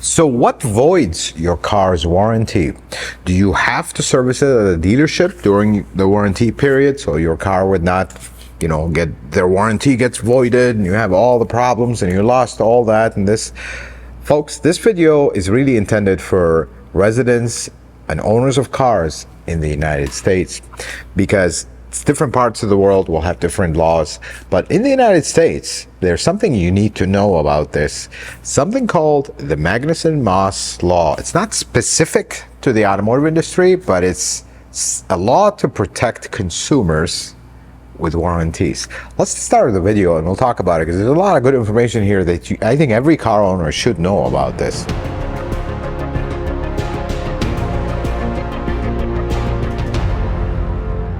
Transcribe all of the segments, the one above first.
So what voids your car's warranty? Do you have to service it at a dealership during the warranty period so your car would not, get their warranty gets voided and you have all the problems and you lost all that? And folks, this video is really intended for residents and owners of cars in the United States, because different parts of the world will have different laws, but in the United States there's something you need to know about this, something called the MagnusMoss Law. It's not specific to the automotive industry, but it's a law to protect consumers with warranties. Let's start the video and we'll talk about it, because there's a lot of good information here that I think every car owner should know about this.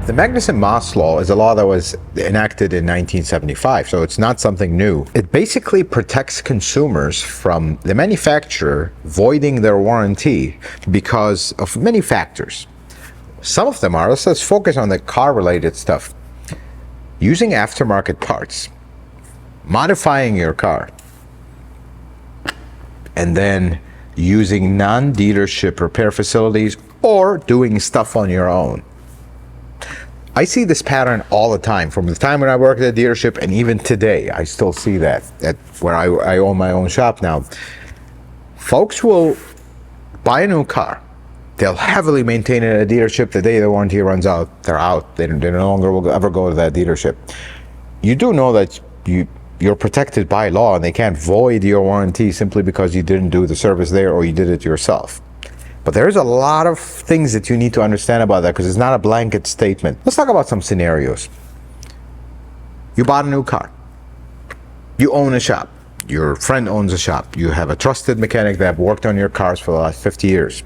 The MagnusMoss Law is a law that was enacted in 1975, so it's not something new. It basically protects consumers from the manufacturer voiding their warranty because of many factors. Some of them are, let's focus on the car-related stuff. Using aftermarket parts, modifying your car, and then using non-dealership repair facilities or doing stuff on your own. I see this pattern all the time, from the time when I worked at a dealership, and even today I still see that at where I own my own shop now. Folks will buy a new car, they'll heavily maintain it at a dealership. The day the warranty runs out, they're out. They no longer will ever go to that dealership. You do know that you're protected by law and they can't void your warranty simply because you didn't do the service there or you did it yourself. But there's a lot of things that you need to understand about that, because it's not a blanket statement. Let's talk about some scenarios. You bought a new car. You own a shop. Your friend owns a shop. You have a trusted mechanic that have worked on your cars for the last 50 years.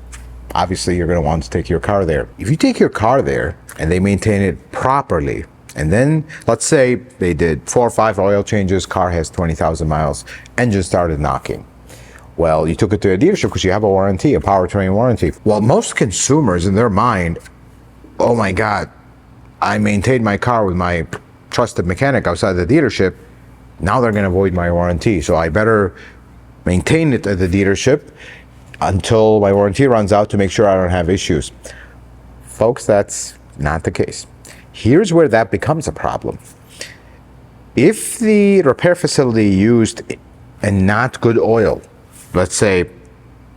Obviously, you're going to want to take your car there. If you take your car there and they maintain it properly, and then let's say they did 4 or 5 oil changes, car has 20,000 miles, engine started knocking. Well, you took it to a dealership because you have a warranty, a powertrain warranty. Well, most consumers in their mind, oh my God, I maintained my car with my trusted mechanic outside the dealership. Now they're going to void my warranty. So I better maintain it at the dealership until my warranty runs out to make sure I don't have issues. Folks, that's not the case. Here's where that becomes a problem. If the repair facility used a not good oil, let's say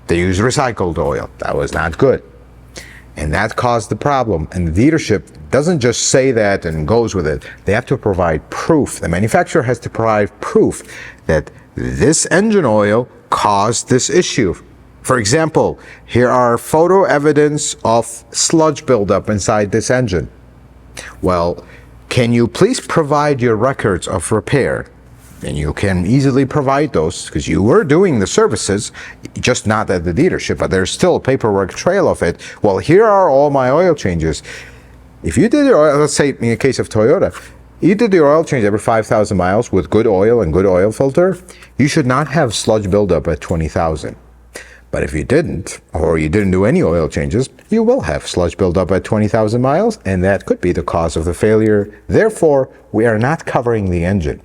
they use recycled oil, that was not good, and that caused the problem, and the dealership doesn't just say that and goes with it. They have to provide proof. The manufacturer has to provide proof that this engine oil caused this issue. For example, here are photo evidence of sludge buildup inside this engine. Well, can you please provide your records of repair? And you can easily provide those because you were doing the services, just not at the dealership, but there's still a paperwork trail of it. Well, here are all my oil changes. If you did your oil, let's say in the case of Toyota, you did your oil change every 5,000 miles with good oil and good oil filter, you should not have sludge buildup at 20,000. But if you didn't, or you didn't do any oil changes, you will have sludge buildup at 20,000 miles, and that could be the cause of the failure. Therefore, we are not covering the engine.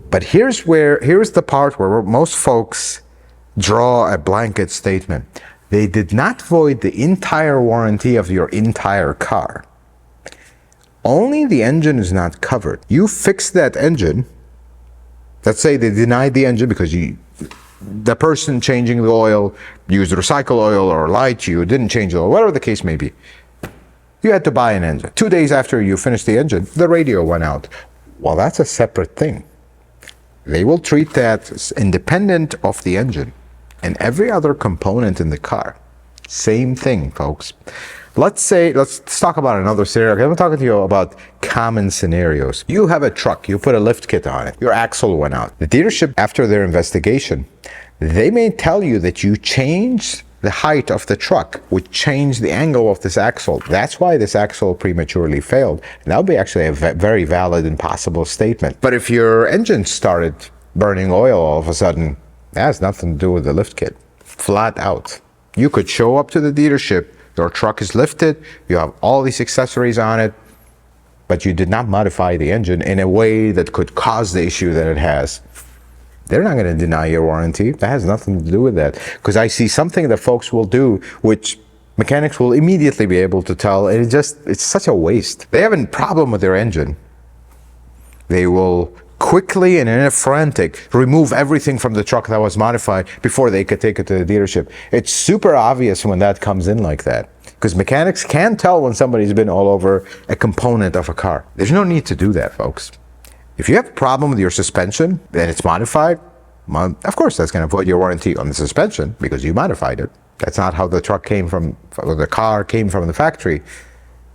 But here's the part where most folks draw a blanket statement. They did not void the entire warranty of your entire car. Only the engine is not covered. You fix that engine. Let's say they denied the engine because the person changing the oil used recycled oil or lied to you, didn't change the oil, whatever the case may be. You had to buy an engine. 2 days after you finished the engine, the radio went out. Well, that's a separate thing. They will treat that as independent of the engine and every other component in the car. Same thing, folks. Let's talk about another scenario. I'm talking to you about common scenarios. You have a truck, you put a lift kit on it, your axle went out. The dealership, after their investigation, they may tell you that you changed the height of the truck, which changed the angle of this axle. That's why this axle prematurely failed. And that would be actually a very valid and possible statement. But if your engine started burning oil all of a sudden, that has nothing to do with the lift kit. Flat out. You could show up to the dealership, your truck is lifted, you have all these accessories on it, but you did not modify the engine in a way that could cause the issue that it has. They're not going to deny your warranty. That has nothing to do with that. Because I see something that folks will do, which mechanics will immediately be able to tell, and it's such a waste. They have a problem with their engine. They will quickly and in a frantic remove everything from the truck that was modified before they could take it to the dealership. It's super obvious when that comes in like that, because mechanics can tell when somebody's been all over a component of a car. There's no need to do that, folks. If you have a problem with your suspension and it's modified, well, of course that's going to void your warranty on the suspension because you modified it. That's not how the truck came from, or the car came from the factory,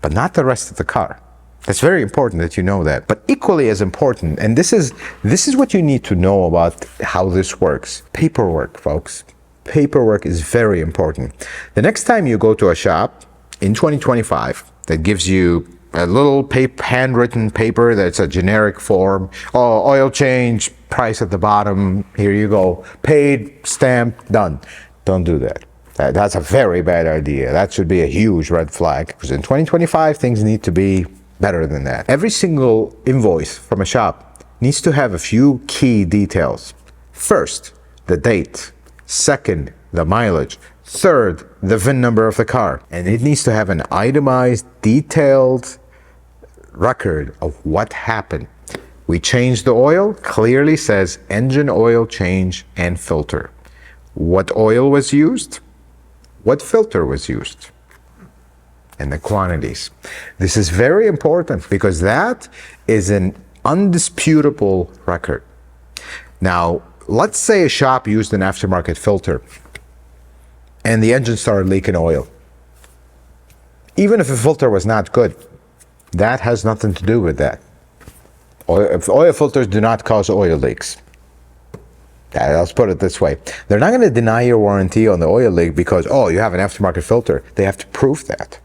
but not the rest of the car. It's very important that you know that. But equally as important, and this is what you need to know about how this works. Paperwork, folks. Paperwork is very important. The next time you go to a shop in 2025 that gives you a little handwritten paper that's a generic form, oh, oil change, price at the bottom, here you go, paid, stamped, done. Don't do that. That's a very bad idea. That should be a huge red flag, because in 2025 things need to be better than that. Every single invoice from a shop needs to have a few key details. First, the date. Second, the mileage. Third, the VIN number of the car. And it needs to have an itemized, detailed record of what happened. We changed the oil, clearly says engine oil change and filter. What oil was used? What filter was used? And the quantities. This is very important because that is an undisputable record. Now, let's say a shop used an aftermarket filter and the engine started leaking oil. Even if the filter was not good, that has nothing to do with that. Oil filters do not cause oil leaks. Let's put it this way. They're not going to deny your warranty on the oil leak because, oh, you have an aftermarket filter. They have to prove that.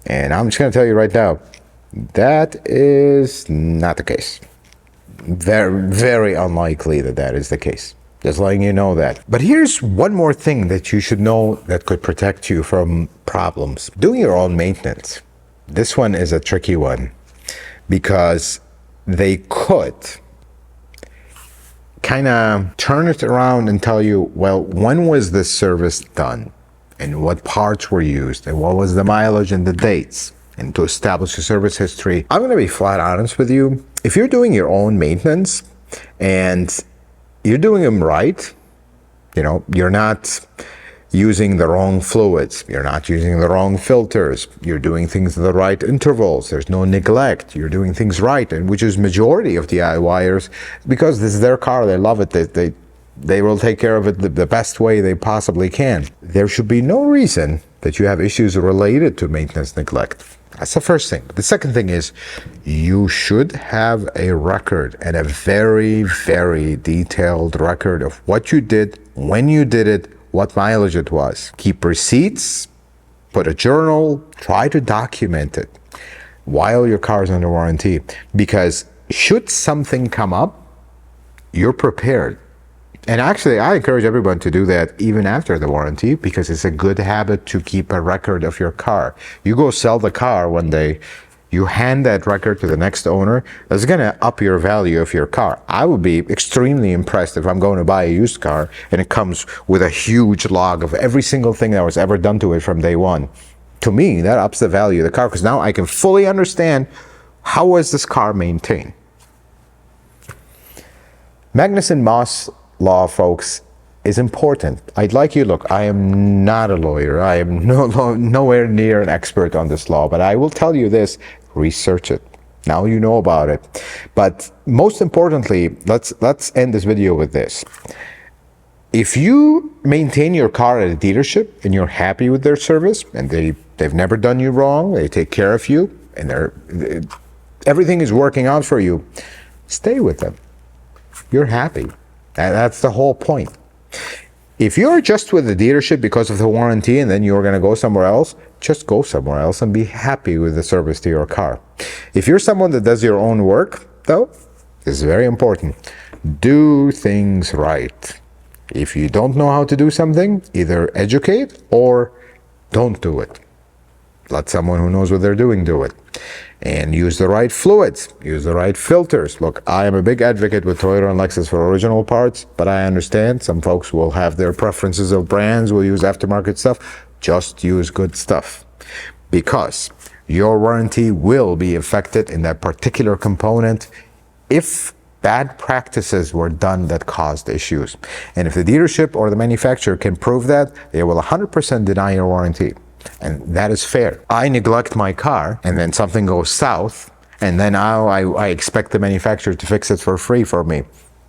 And I'm just going to tell you right now, that is not the case. Very, very unlikely that that is the case. Just letting you know that. But here's one more thing that you should know that could protect you from problems. Doing your own maintenance. This one is a tricky one because they could kind of turn it around and tell you, well, when was this service done? And what parts were used, and what was the mileage and the dates, and to establish a service history. I'm going to be flat honest with you. If you're doing your own maintenance and you're doing them right, you know, you're not using the wrong fluids, you're not using the wrong filters, you're doing things in the right intervals, there's no neglect, you're doing things right, and which is majority of DIYers, because this is their car, they love it, they will take care of it the best way they possibly can. There should be no reason that you have issues related to maintenance neglect. That's the first thing. The second thing is you should have a record, and a very, very detailed record of what you did, when you did it, what mileage it was. Keep receipts, put a journal, try to document it while your car is under warranty, because should something come up, you're prepared. And actually, I encourage everyone to do that even after the warranty, because it's a good habit to keep a record of your car. You go sell the car one day, you hand that record to the next owner, that's going to up your value of your car. I would be extremely impressed if I'm going to buy a used car and it comes with a huge log of every single thing that was ever done to it from day one. To me, that ups the value of the car, because now I can fully understand how was this car maintained. MagnusMoss Law, folks, is important. I'd like you, look, I am not a lawyer. I am nowhere near an expert on this law, but I will tell you this, research it. Now you know about it. But most importantly, let's end this video with this. If you maintain your car at a dealership and you're happy with their service, and they've never done you wrong, they take care of you, and everything is working out for you, stay with them. You're happy. That's the whole point. If you're just with the dealership because of the warranty and then you're going to go somewhere else, just go somewhere else and be happy with the service to your car. If you're someone that does your own work, though, this is very important. Do things right. If you don't know how to do something, either educate or don't do it. Let someone who knows what they're doing do it. And use the right fluids, use the right filters. Look, I am a big advocate with Toyota and Lexus for original parts, but I understand some folks will have their preferences of brands, will use aftermarket stuff. Just use good stuff, because your warranty will be affected in that particular component if bad practices were done that caused issues. And if the dealership or the manufacturer can prove that, they will 100% deny your warranty. And that is fair. I neglect my car and then something goes south, and then now I expect the manufacturer to fix it for free for me.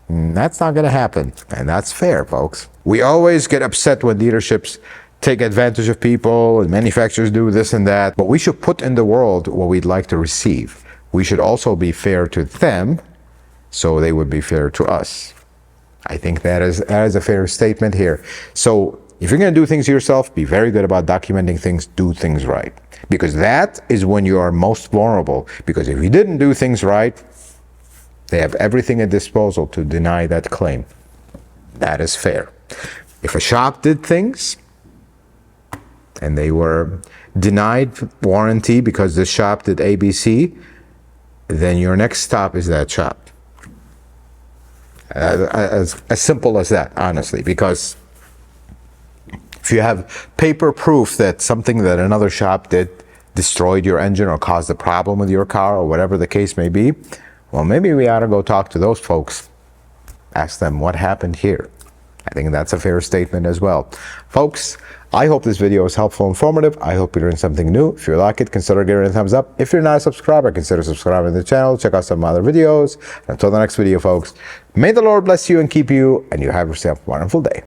That's not going to happen. And that's fair, folks. We always get upset when dealerships take advantage of people and manufacturers do this and that, but we should put in the world what we'd like to receive. We should also be fair to them, so they would be fair to us. I think that is a fair statement here. So if you're going to do things yourself, be very good about documenting things, do things right. Because that is when you are most vulnerable. Because if you didn't do things right, they have everything at disposal to deny that claim. That is fair. If a shop did things and they were denied warranty because the shop did ABC, then your next stop is that shop. As simple as that, honestly, because if you have paper proof that something that another shop did destroyed your engine or caused a problem with your car or whatever the case may be, well, maybe we ought to go talk to those folks. Ask them what happened here. I think that's a fair statement as well. Folks, I hope this video was helpful and informative. I hope you learned something new. If you like it, consider giving it a thumbs up. If you're not a subscriber, consider subscribing to the channel. Check out some other videos. Until the next video, folks, may the Lord bless you and keep you, and you have yourself a wonderful day.